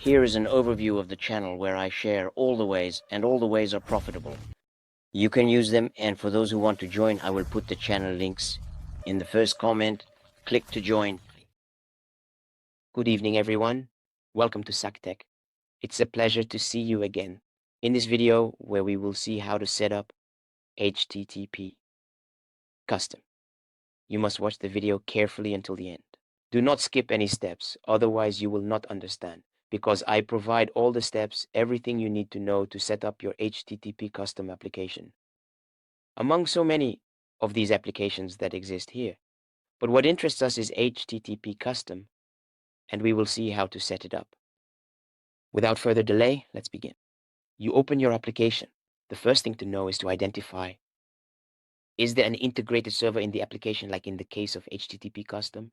Here is an overview of the channel where I share all the ways, and all the ways are profitable. You can use them, and for those who want to join, I will put the channel links in the first comment. Click to join. Good evening, everyone. Welcome to SACTech. It's a pleasure to see you again. In this video, where we will see how to set up HTTP custom. You must watch the video carefully until the end. Do not skip any steps, otherwise you will not understand, because I provide all the steps, everything you need to know to set up your HTTP custom application. Among so many of these applications that exist here. But what interests us is HTTP custom, and we will see how to set it up. Without further delay, let's begin. You open your application. The first thing to know is to identify, is there an integrated server in the application, like in the case of HTTP custom?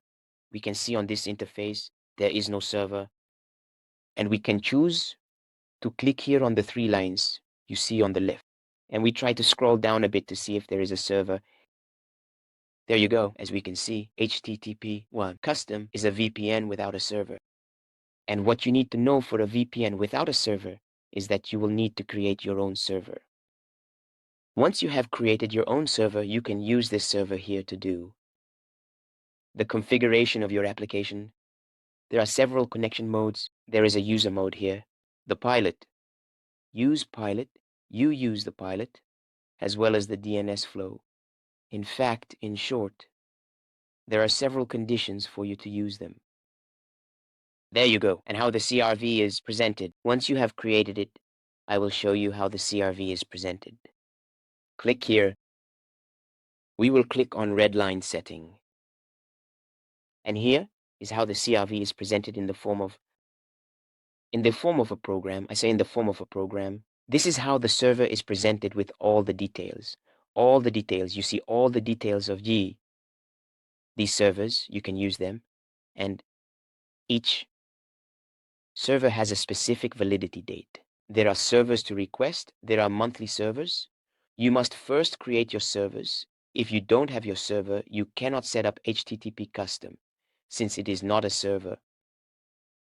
We can see on this interface, there is no server, and we can choose to click here on the three lines you see on the left. And we try to scroll down a bit to see if there is a server. There you go. As we can see, HTTP1 custom is a VPN without a server. And what you need to know for a VPN without a server is that you will need to create your own server. Once you have created your own server, you can use this server here to do the configuration of your application. There are several connection modes. There is a user mode here, the pilot. Use pilot, you use the pilot, as well as the DNS flow. In fact, in short, there are several conditions for you to use them. There you go, and how the CRV is presented. Once you have created it, I will show you how the CRV is presented. Click here. We will click on Redline setting. And here is how the CRV is presented in the form of a program. I say in the form of a program. This is how the server is presented with all the details. All the details. You see all the details of these servers. You can use them. And each server has a specific validity date. There are servers to request. There are monthly servers. You must first create your servers. If you don't have your server, you cannot set up HTTP custom, since it is not a server.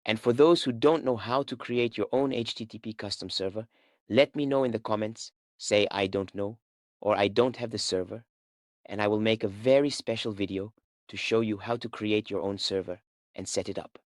And for those who don't know how to create your own HTTP custom server, let me know in the comments. Say I don't know, or I don't have the server, and I will make a very special video to show you how to create your own server and set it up.